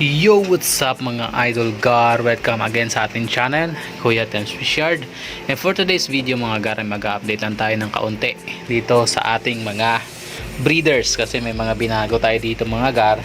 Yo, what's up mga idol gar? Welcome again sa ating channel, Kuya Tems Fishard. And for today's video mga gar, mag-update lang tayo ng kaunti dito sa ating mga breeders. Kasi may mga binago tayo dito mga gar.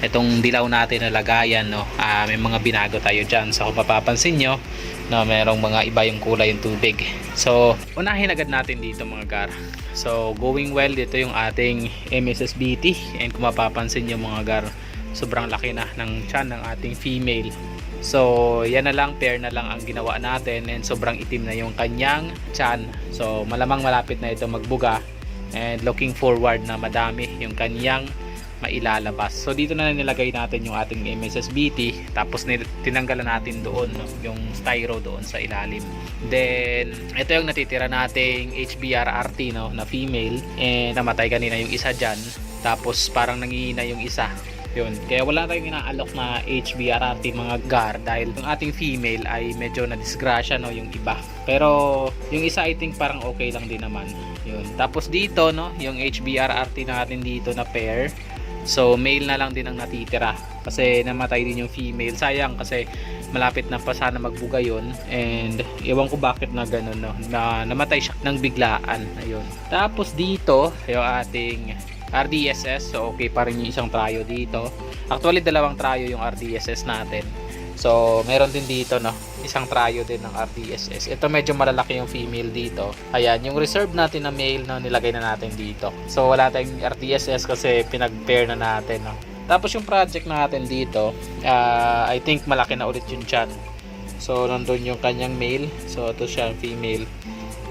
Itong dilaw natin na lagayan, no? May mga binago tayo dyan. So kung mapapansin nyo, no, merong mga iba yung kulay yung tubig. So unahin agad natin dito mga gar. So going well, dito yung ating MSSBT. And kung mapapansin nyo mga gar, sobrang laki na ng tiyan ng ating female. So yan na lang, pair na lang ang ginawa natin, and sobrang itim na yung kanyang tiyan. So malamang malapit na ito magbuga, and looking forward na madami yung kanyang mailalabas. So dito na nilagay natin yung ating MSSBT, tapos tinanggalan natin doon, no, yung styro doon sa ilalim. Then ito yung natitira nating HBRRT, no, na female, and namatay kanina yung isa dyan, tapos parang nangihina yung isa. Yun. Kaya wala tayong inaalok na HBRRT mga gar, dahil yung ating female ay medyo na-disgrasya, no, yung iba. Pero yung isa I think parang okay lang din naman. Yun. Tapos dito, no, yung HBRRT natin dito na pair. So male na lang din ang natitira kasi namatay din yung female. Sayang kasi malapit na pa sana magbuga yun, and ewan ko bakit na ganun, no, na namatay siya ng biglaan. Ayun. Tapos dito yung ating RDSS, so okay pa rin yung isang tryo dito. Actually dalawang tryo yung RDSS natin. So meron din dito, no, isang tryo din ng RDSS. Ito medyo malalaki yung female dito. Ayan, yung reserve natin na male, no, nilagay na natin dito. So wala tayong RDSS kasi pinag-pair na natin, no. Tapos yung project natin dito, I think malaki na ulit yung tiyan. So nandun yung kanyang male. So ito siya, female.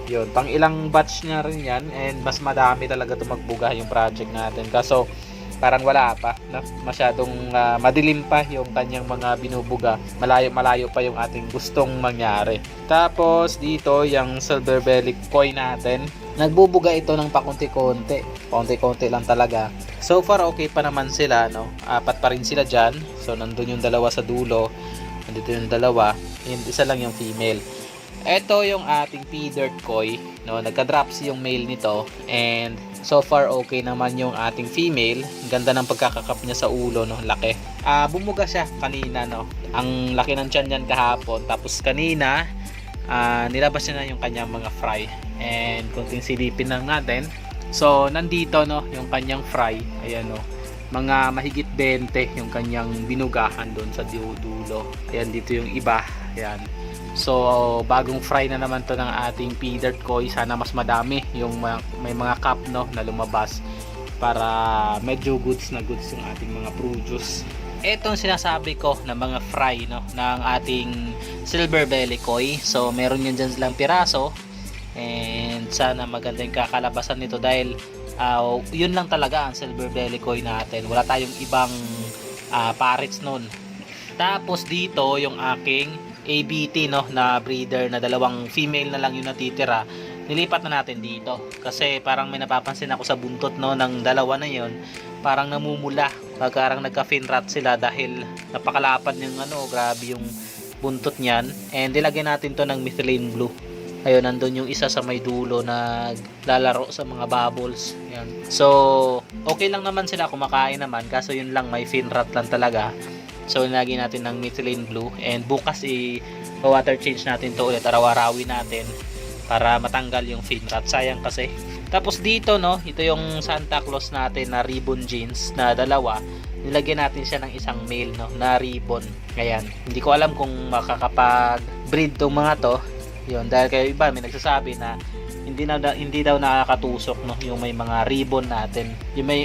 Yun, pang ilang batch niya rin yan, and mas madami talaga ito magbuga yung project natin. Kaso parang wala pa, no? Masyadong madilim pa yung kanyang mga binubuga. Malayo pa yung ating gustong mangyari. Tapos dito yung silver belly koi natin, nagbubuga ito ng pakunti-konti. Konti-konti lang talaga. So far okay pa naman sila, no? Apat pa rin sila dyan. So nandun yung dalawa sa dulo, nandito yung dalawa, and isa lang yung female. Ito yung ating P-dirt koi, no, nagka-drops yung male nito, and so far okay naman yung ating female. Ganda ng pagkakakap niya sa ulo, no, laki. Bumuga siya kanina, no. Ang laki ng tiyan niyan kahapon, tapos kanina nilabas niya na yung kanyang mga fry, and kunting silipin lang natin. So nandito, no, yung kanyang fry. Ayan, no, mga mahigit 20 yung kanyang binugahan doon sa dulo. Ayan, dito yung iba. Ayan. So bagong fry na naman to ng ating P-dirt koi. Sana mas madami yung may mga cup, no, na lumabas para medyo goods na goods yung ating mga produce. Etong sinasabi ko na mga fry, no, ng ating silver belly koi. So meron yan dyan silang piraso, and sana maganda yung kakalabasan nito, dahil yun lang talaga ang silver belly koi natin. Wala tayong ibang parrots nun. Tapos dito yung aking ABT, no, na breeder na dalawang female na lang yung natitira. Nilipat na natin dito kasi parang may napapansin ako sa buntot, no, ng dalawa na yon, parang namumula. Parang nagka-fin rot sila dahil napakalapad yung grabe yung buntot niyan. And nilagyan natin to ng methylene blue. Ayun, nandun yung isa sa may dulo na lalaro sa mga bubbles. Yan. So okay lang naman sila, kumakain naman, kaso yun lang, may fin rot lang talaga. So nilagyan natin ng methylene blue, and bukas water change natin to ulit, araw-arawin natin para matanggal yung fin rot. Sayang kasi. Tapos dito, no, ito yung Santa Claus natin na ribbon jeans na dalawa. Nilagyan natin siya ng isang male, no, na ribbon. Ayan, hindi ko alam kung makakapag-breed tong mga to. Yun, dahil kayo iba may nagsasabi na hindi daw nakakatusok, no, yung may mga ribbon natin.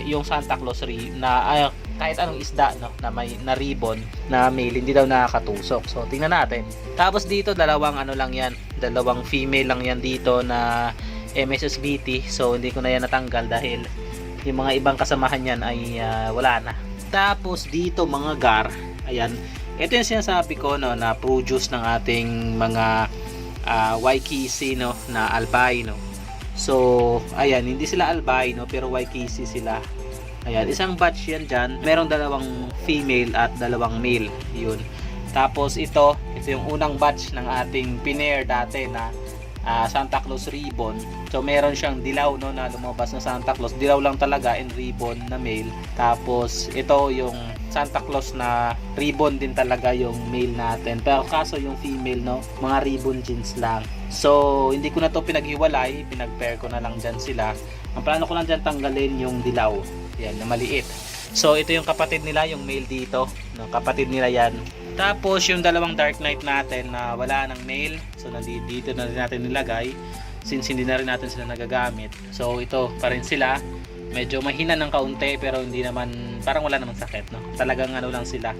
Yung Santa Claus na kahit anong isda, no, na may na ribbon na male, hindi daw nakakatusok. So tingnan natin. Tapos dito dalawang lang yan, dalawang female lang yan dito na MSSBT. So hindi ko na yan natanggal dahil yung mga ibang kasamahan yan ay wala na. Tapos dito mga gar, ayan, ito yung sinasabi ko, no, na produce ng ating mga YKC, no, na albino. So ayan, hindi sila albino pero YKC sila. Ayan, isang batch yan dyan. Merong dalawang female at dalawang male. Yun. Tapos ito yung unang batch ng ating pinair dati na Santa Claus ribbon. So meron siyang dilaw no na lumabas na Santa Claus, dilaw lang talaga and ribbon na male. Tapos ito yung Santa Claus na ribbon din talaga yung male natin. Pero kaso yung female no, mga ribbon jeans lang. So hindi ko na to pinaghiwalay, pinag-pair ko na lang dyan sila. Ang plano ko lang dyan tanggalin yung dilaw. Yan, na maliit. So ito yung kapatid nila, yung male dito. No, kapatid nila yan. Tapos yung dalawang Dark Knight natin na wala ng male, so dito na rin natin nilagay since hindi na rin natin sila nagagamit. So ito pa rin sila, medyo mahina ng kaunti pero hindi naman, parang wala namang sakit no. Talagang ano lang sila.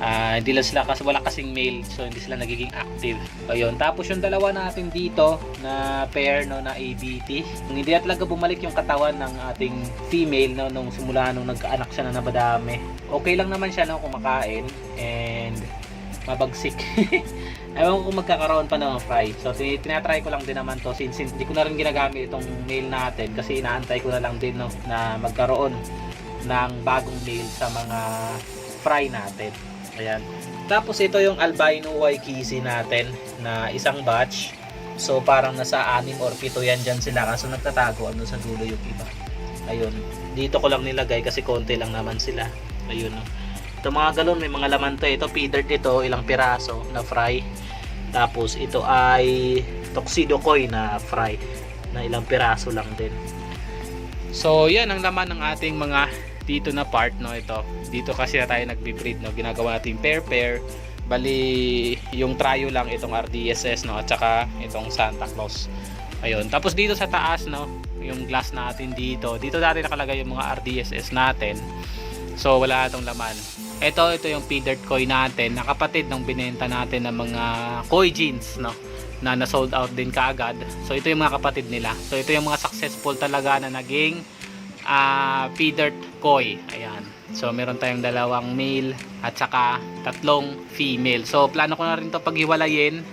Hindi lang sila kasi wala kasing male, so hindi sila nagiging active. Ayun, tapos yung dalawa natin dito na pair no na ABT. Hindi na talaga bumalik yung katawan ng ating female no nung simula nung nagkaanak siya na nabadami. Okay lang naman siya no kumakain and mabagsik. Ewan ko kung magkakaroon pa ng fry. So tinatry ko lang din naman to since hindi ko na rin ginagamit itong male natin kasi inaantay ko na lang din no na magkaroon ng bagong male sa mga fry natin. Ayan. Tapos ito yung albino waikisi natin na isang batch. So parang nasa 6 or 7 yan dyan sila kaso nagtatago ano sa dulo yung iba. Ayun. Dito ko lang nilagay kasi konti lang naman sila. Ayun. Ito mga galon may mga laman to. Ito feathered ito ilang piraso na fry. Tapos ito ay tuxedo koi na fry na ilang piraso lang din. So yan ang laman ng ating mga dito na part no ito. Dito kasi na tayo nagbi-breed no. Ginagawa natin pair. Bali yung trio lang itong RDSS no at saka itong Santa Claus. Ayun. Tapos dito sa taas no, yung glass natin dito. Dito natin nakalagay yung mga RDSS natin. So wala itong laman. Ito yung feathered koi natin, na kapatid ng binenta natin ng mga koi jeans no na na-sold out din kaagad. So ito yung mga kapatid nila. So ito yung mga successful talaga na naging feathered koi. Ayan. So meron tayong 2 male at saka 3 female. So plano ko na rin to paghiwalayin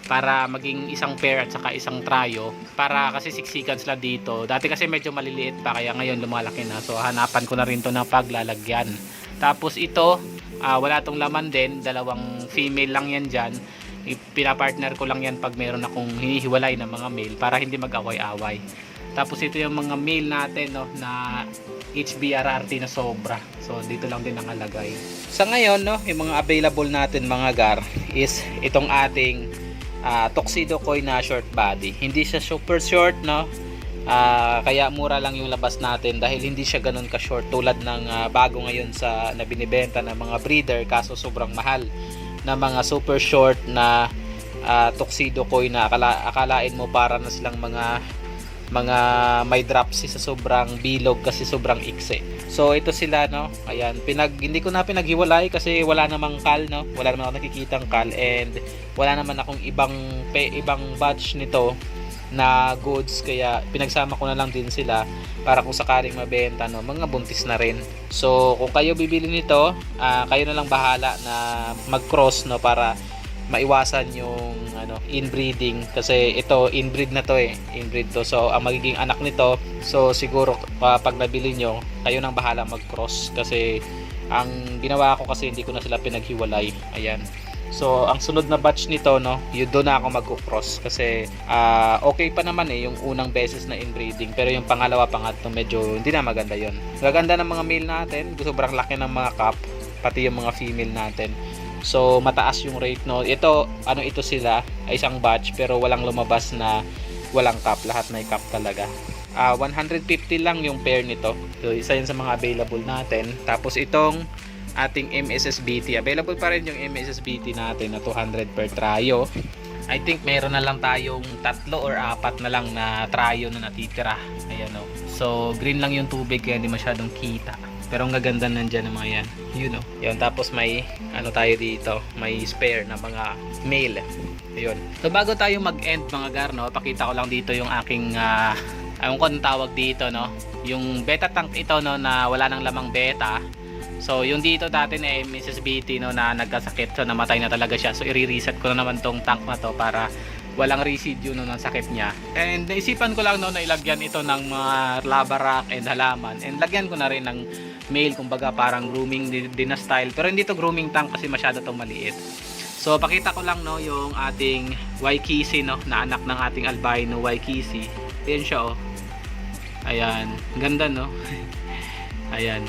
para maging isang pair at saka isang trio para kasi siksikan sila dito. Dati kasi medyo maliliit pa kaya ngayon lumalaki na. So hanapan ko na rin to ng paglalagyan. Tapos ito wala tong laman din, 2 female lang yan dyan. Pinapartner ko lang yan pag meron akong hinihiwalay na mga male para hindi mag-away-away. Tapos ito yung mga male natin no, na HBRRT na sobra. So dito lang din nakalagay. Sa ngayon no, yung mga available natin mga gar is itong ating tuxedo koi na short body. Hindi siya super short no. Kaya mura lang yung labas natin dahil hindi siya ganun ka short tulad ng bago ngayon sa na binibenta ng mga breeder kaso sobrang mahal na mga super short na tuxedo koi na akalain mo para na silang mga may dropsy sa sobrang bilog kasi sobrang ikse. So ito sila no. Ayan, hindi ko na pinaghiwalay kasi wala namang kal no. Wala naman ako nakikitang kal and wala naman akong ibang batch nito na goods kaya pinagsama ko na lang din sila para kung sakaling mabenta no, mga buntis na rin. So kung kayo bibili nito, kayo na lang bahala na mag-cross no para maiwasan yung inbreeding kasi ito inbreed na to inbreed to. So ang magiging anak nito, so siguro pag nabili nyo, kayo nang bahala mag-cross kasi ang ginawa ko kasi hindi ko na sila pinaghiwalay. Ayan. So ang sunod na batch nito no, yun doon na ako mag-cross kasi okay pa naman yung unang beses na inbreeding pero yung pangalawa pangatlo medyo hindi na maganda yon. Gaganda ng mga male natin, sobrang laki ng mga cup, pati yung mga female natin. So mataas yung rate no. Ito ito sila ay isang batch pero walang lumabas na walang cup, lahat may cup talaga. 150 lang yung pair nito. So isa yun sa mga available natin. Tapos itong ating MSSBT, available pa rin yung MSSBT natin na 200 per trio. I think meron na lang tayong 3 or 4 na lang na trio na natitira. Ayan o. So green lang yung tubig kaya hindi masyadong kita. Pero ang gaganda nandyan ng mga yan. Yun o. Yun, tapos may tayo dito. May spare na mga male. Ayun. So bago tayo mag-end mga gar no, pakita ko lang dito yung aking ewan ko anong tawag dito no. Yung beta tank ito no na wala nang lamang beta. So yung dito dati na Mrs. BT no na nagkasakit, so namatay na talaga siya. So i-reset ko na naman tong tank na to para walang residue no ng sakit niya. And naisipan ko lang no na ilagyan ito ng mga lava rock and halaman. And lagyan ko na rin ng male, kumbaga parang grooming din na style. Pero hindi to grooming tank kasi masyado tong maliit. So pakita ko lang no yung ating Waikisi no, na anak ng ating albino Waikisi. Ayan siya oh. Ayan, ganda no. Ayan.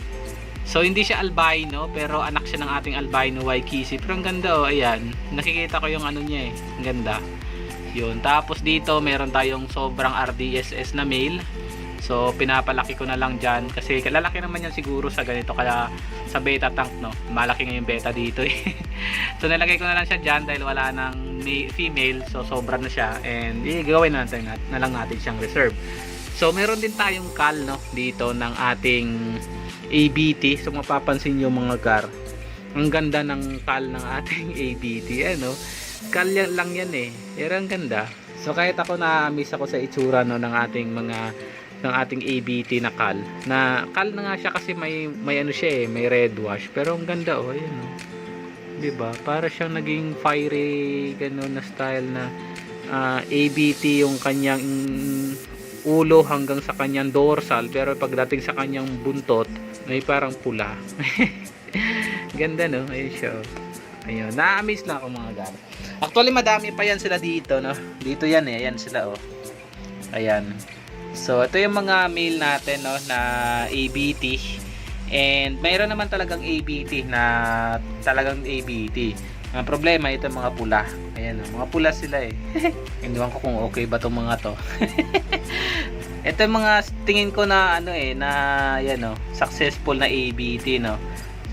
So hindi siya albino pero anak siya ng ating albino Waikisi. Pero ang ganda oh, ayan. Nakikita ko yung ano niya eh. Ang ganda. Yun. Tapos dito meron tayong sobrang RDSS na male. So pinapalaki ko na lang dyan kasi lalaki naman yan siguro sa ganito, kaya sa beta tank no, malaki nga yung beta dito eh. So nalagay ko na lang siya dyan dahil wala nang female, so sobra na siya and gagawin na lang natin siyang reserve. So meron din tayong call no dito ng ating ABT. So mapapansin nyo mga gar, ang ganda ng call ng ating ABT ano, call lang yan eh, pero ang ganda. So kahit ako na-miss ako sa itsura no ng ating ABT na cal. Na cal na nga siya kasi may ano siya eh, may red wash. Pero ang ganda oh, ayan oh. 'Di ba? Para siyang naging fiery gano'n na style na ABT yung kanyang ulo hanggang sa kanyang dorsal, pero pagdating sa kanyang buntot, may parang pula. Ganda no? Ayun siya oh. Ayun, na-amaze lang ako mga gar. Actually madami pa yan sila dito no. Dito yan eh, ayan sila oh. Ayan. So ito yung mga male natin no na ABT, and mayroon naman talagang ABT na talagang ABT. Ang problema ito mga pula. Ayan oh, mga pula sila eh. Hindi ko kung okay ba tong mga to. Ito yung mga tingin ko na ano eh, na yan oh, successful na ABT no.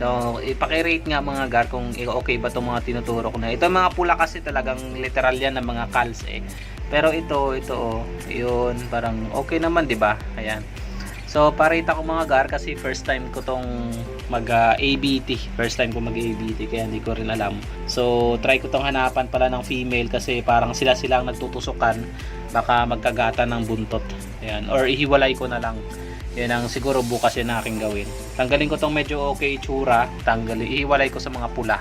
So ipaki-rate nga mga gar kung okay ba tong mga tinuturo ko na. Ito mga pula kasi talagang literal yan ng mga calls eh. Pero ito oh, yun, parang okay naman, 'di ba? Ayan. So parita ko mga gar kasi first time ko tong mag-ABT. First time ko mag-ABT kaya hindi ko rin alam. So try ko tong hanapan pala ng female kasi parang sila ang nagtutusukan, baka magkagatan ng buntot. Ayan, or ihiwalay ko na lang. Yan ang siguro bukas yun na aking gawin. Tanggalin ko tong medyo okay itsura, ihiwalay ko sa mga pula.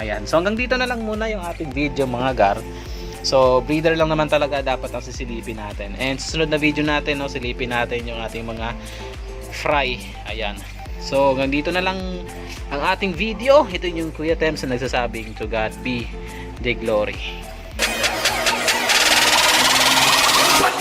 Ayan. So hanggang dito na lang muna yung ating video mga gar. So breeder lang naman talaga dapat ang sisilipin natin. And susunod na video natin no, silipin natin yung ating mga fry. Ayan. So hanggang dito na lang ang ating video. Ito yung Kuya Tems na nagsasabing to God be the glory. What